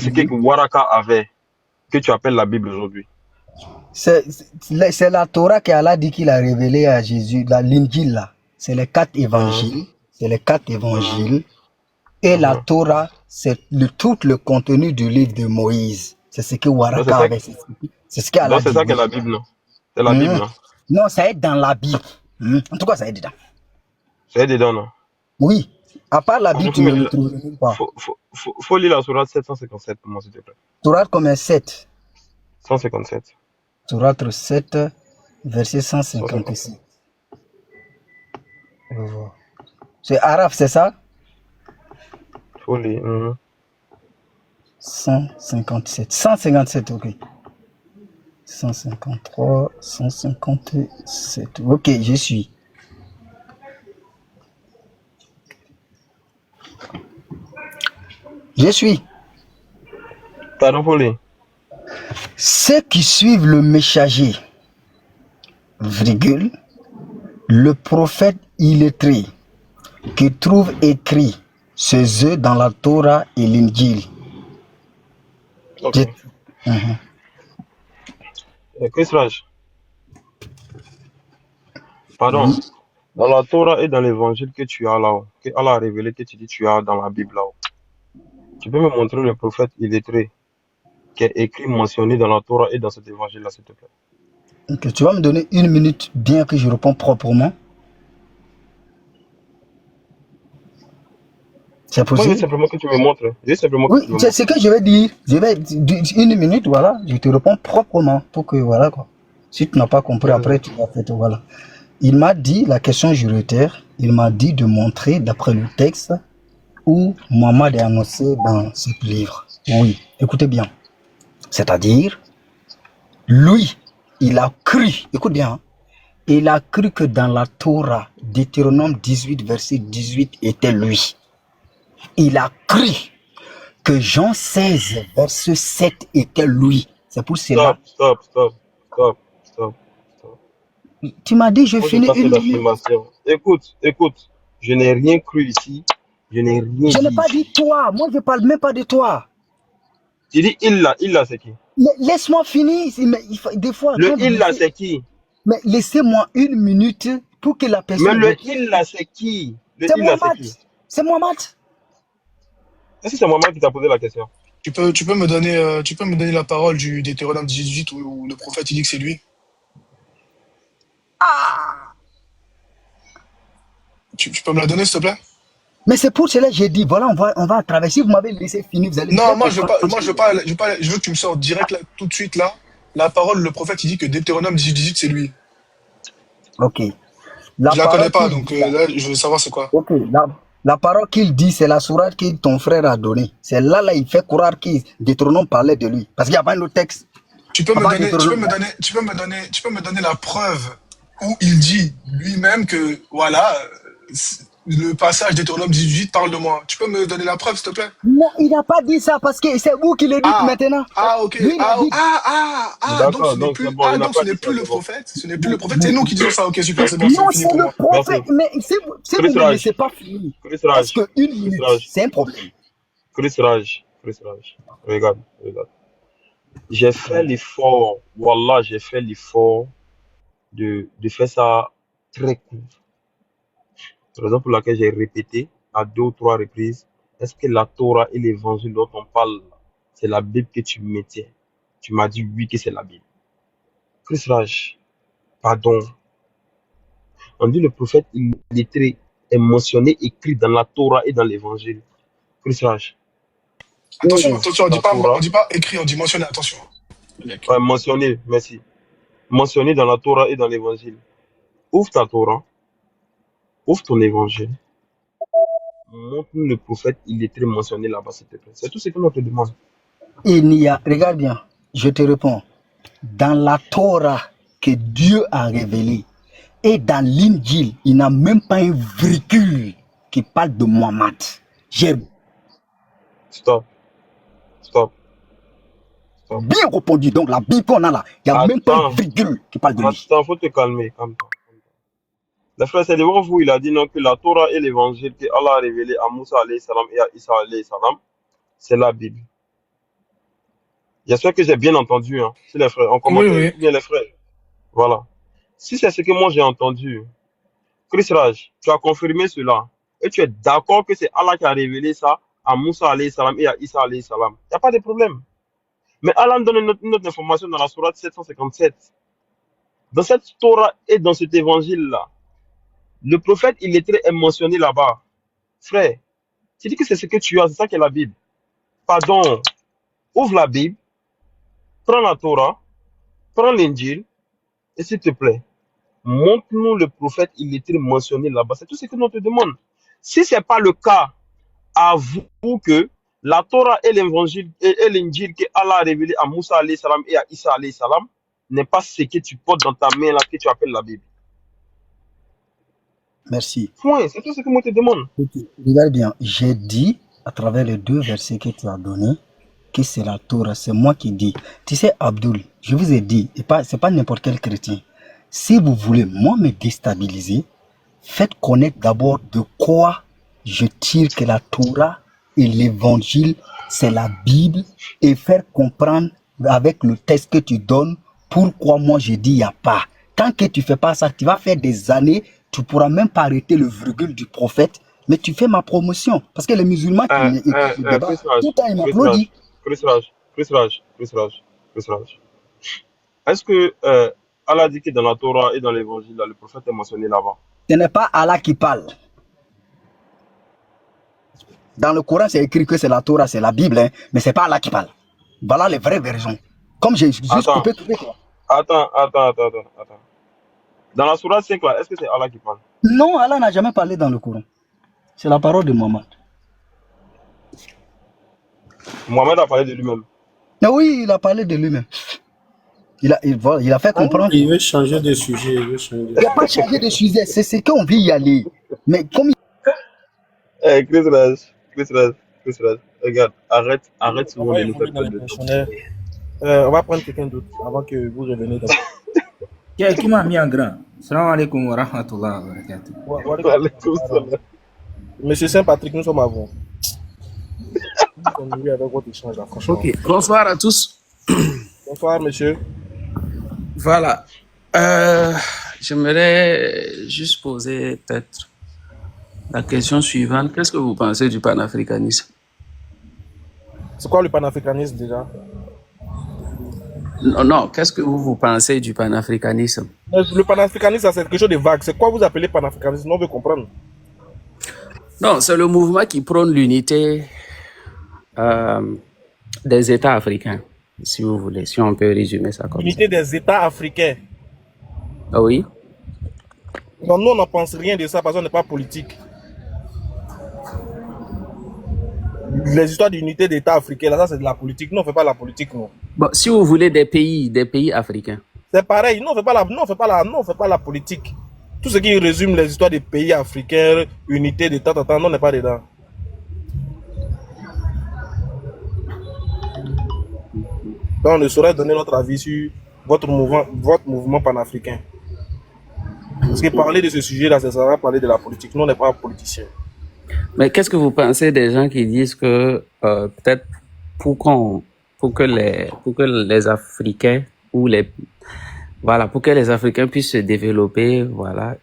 C'est ce que Waraka avait, que tu appelles la Bible aujourd'hui. C'est la Torah qu'Allah dit qu'il a révélé à Jésus, l'Injil là. C'est les 4 évangiles. C'est les 4 évangiles. Et la Torah, c'est tout le contenu du livre de Moïse. C'est ce que Waraka avait. C'est ce qu'Allah dit. Donc c'est ça que la Bible, non? C'est la Bible, non? Non, ça est dans la Bible. En tout cas, ça est dedans. Ça est dedans, non? Oui. À part la Bible, tu ne le trouves pas. Faut lire la sourate 757 pour moi, s'il te plaît. Sourate combien? 7. 157. Sourate 7, verset 157. C'est arabe, c'est ça? Faut lire. 157. 157, ok. 153, 157. Ok, je suis. Je suis. Pardon, faut lire. Ceux qui suivent le messager, virgule, le prophète illettré, qui trouve écrit ces œufs dans la Torah et l'Injil. Ok. Chris Raj. Pardon. Dans la Torah et dans l'évangile que tu as là-haut, que Allah a révélé, que tu dis tu as dans la Bible là-haut, tu peux me montrer le prophète illettré qui est écrit, mentionné dans la Torah et dans cet évangile-là, s'il te plaît? Ok, tu vas me donner 1 minute bien que je réponds proprement. C'est possible? Moi, je veux simplement que tu me montres. Oui, c'est ce que je vais dire. Je vais 1 minute, voilà. Je te réponds proprement pour que, voilà quoi. Si tu n'as pas compris, après, tu vas faire, voilà. Il m'a dit, la question juritaire, il m'a dit de montrer, d'après le texte, où Mohammed est annoncé dans ce livre. Oui, écoutez bien. C'est-à-dire, lui, il a cru, écoute bien, hein, il a cru que dans la Torah, Deutéronome 18, verset 18 était lui. Il a cru que Jean 16, verset 7 était lui. C'est pour cela. Stop. Tu m'as dit, je finis une minute. Écoute, je n'ai rien cru ici. Je n'ai rien dit. Je n'ai pas dit toi. Moi, je ne parle même pas de toi. Tu dis il là, c'est qui? Laisse-moi finir. Des fois, le il là, c'est qui? Mais laissez-moi 1 minute pour que la personne. Mais le il là, c'est qui? C'est Mohamed. C'est Mohamed. Est-ce que c'est Mohamed qui t'a posé la question? Tu peux me donner la parole du Deutéronome 18 où le prophète il dit que c'est lui? Tu peux me la donner, s'il te plaît? Mais c'est pour cela que j'ai dit, voilà, on va traverser. Vous m'avez laissé finir, vous allez. Non, je veux que tu me sors direct là, tout de suite là. La parole, le prophète il dit que Deutéronome 18, c'est lui. Ok. Je la connais pas, donc là, je veux savoir c'est quoi. Ok, la parole qu'il dit, c'est la sourate que ton frère a donnée. C'est là, il fait croire que Deutéronome parlait de lui. Parce qu'il n'y a pas un autre texte. Tu peux me donner la preuve où il dit lui-même que, voilà, le passage Deutéronome 18 parle de moi. Tu peux me donner la preuve, s'il te plaît? Non, il n'a pas dit ça parce que c'est vous qui le dites maintenant. Ok. Lui, D'accord, donc ce n'est plus le prophète. Ce n'est plus le prophète. C'est nous qui disons ça. Ok, super, c'est bon, non, c'est fini pour moi. C'est le prophète. Mais si vous ne me laissez pas finir, parce que 1 minute, c'est un problème. Chris Raj, regarde. J'ai fait l'effort, Wallah, j'ai fait l'effort de faire ça très court. C'est la raison pour laquelle j'ai répété à 2 ou 3 reprises, est-ce que la Torah et l'évangile dont on parle, c'est la Bible que tu mettais? Tu m'as dit oui que c'est la Bible. Chris Raj, pardon. On dit le prophète illettré est mentionné, écrit dans la Torah et dans l'évangile. Chris Raj. Attention, on dit pas écrit, on dit mentionné, attention. Ouais, mentionné, merci. Mentionné dans la Torah et dans l'évangile. Ouvre ta Torah, ouvre ton évangile, montre-nous le prophète illettré mentionné là-bas, s'il te plaît. C'est tout ce que l'on te demande. Il n'y a, regarde bien, je te réponds. Dans la Torah que Dieu a révélée et dans l'Injil, il n'a même pas un virgule qui parle de Mohammed. Stop. Bien répondu. Donc la Bible qu'on a là, il n'y a même pas un virgule qui parle de lui. Attends, faut te calmer. Le frère, c'est devant vous, il a dit non que la Torah et l'évangile que Allah a révélé à Moussa alayhi salam et à Isa alayhi salam, c'est la Bible. J'espère que j'ai bien entendu, hein. Si les frères, en Oui, commentaire, oui. ou bien les frères. Voilà. Si c'est ce que moi j'ai entendu, Chris Raj, tu as confirmé cela. Et tu es d'accord que c'est Allah qui a révélé ça à Moussa alayhi salam et à Isa alayhi salam. Il n'y a pas de problème. Mais Allah nous donne une autre information dans la sourate 757. Dans cette Torah et dans cet évangile-là, le prophète illettré est mentionné là-bas. Frère, tu dis que c'est ce que tu as, c'est ça qui est la Bible. Pardon, ouvre la Bible, prends la Torah, prends l'Injil, et s'il te plaît, montre-nous le prophète illettré mentionné là-bas. C'est tout ce que nous te demandons. Si ce n'est pas le cas, avoue que la Torah et l'évangile et l'Injil que Allah a révélé à Moussa alayhi salam et à Isa alayhi salam n'est pas ce que tu portes dans ta main là que tu appelles la Bible. Merci. Point, c'est tout ce que moi te demande. Regarde bien, j'ai dit à travers les 2 versets que tu as donnés que c'est la Torah, c'est moi qui dis. Tu sais, Abdul, je vous ai dit, et pas, c'est pas n'importe quel chrétien. Si vous voulez, moi, me déstabiliser, faites connaître d'abord de quoi je tire que la Torah et l'évangile, c'est la Bible, et faire comprendre avec le texte que tu donnes pourquoi moi je dis il n'y a pas. Tant que tu fais pas ça, tu vas faire des années, tu pourras même pas arrêter le virgule du prophète, mais tu fais ma promotion. Parce que les musulmans qui écoutent le débat, Chris Raj, tout le temps ils Chris Raj, m'applaudissent. Chris Raj, Chris Raj, Chris Raj, Chris Raj. Est-ce que Allah dit que dans la Torah et dans l'évangile, le prophète est mentionné là-bas? Ce n'est pas Allah qui parle. Dans le Coran, c'est écrit que c'est la Torah, c'est la Bible, hein, mais c'est pas Allah qui parle. Voilà les vraies versions. Comme j'ai juste Attends, coupé tout quoi. attends. Dans la sourate 5 là, est-ce que c'est Allah qui parle? Non, Allah n'a jamais parlé dans le Coran. C'est la parole de Mohammed. Mohamed a parlé de lui-même. Mais oui, il a parlé de lui-même. Il a fait comprendre. Il veut changer de sujet. Il n'a pas changé de sujet, c'est ce qu'on veut y aller. Mais comme Chris Raj, regarde, arrête souvent de nous faire perdre de temps. On va prendre quelqu'un d'autre avant que vous reveniez d'abord. Qui m'a mis en grand? Salam alaikum wa rahmatullah wa barakatuh. Alaikum salam. Monsieur Saint-Patrick, nous sommes à vous. Nous sommes venus avec votre échange là, franchement. Ok, bonsoir à tous. Bonsoir, monsieur. Voilà. J'aimerais juste poser peut-être la question suivante. Qu'est-ce que vous pensez du panafricanisme? C'est quoi le panafricanisme déjà? Non, qu'est-ce que vous pensez du panafricanisme? Le panafricanisme, c'est quelque chose de vague. C'est quoi vous appelez panafricanisme? On veut comprendre. Non, c'est le mouvement qui prône l'unité des États africains, si vous voulez, si on peut résumer ça comme L'unité des États africains. ça. Ah oui? Non, nous, on n'en pense rien de ça parce qu'on n'est pas politique. Les histoires d'unité d'État africains, là, ça, c'est de la politique. Nous, on ne fait pas la politique, non. Bon, si vous voulez des pays africains. C'est pareil. Nous, on ne fait pas la politique. Tout ce qui résume les histoires des pays africains, unité d'État, nous, on n'est pas dedans. Donc, on ne saurait donner notre avis sur votre mouvement panafricain. Parce que parler de ce sujet-là, ça sera parler de la politique. Nous, on n'est pas politiciens. Mais qu'est-ce que vous pensez des gens qui disent que peut-être pour que les Africains pour que les Africains puissent se développer, voilà,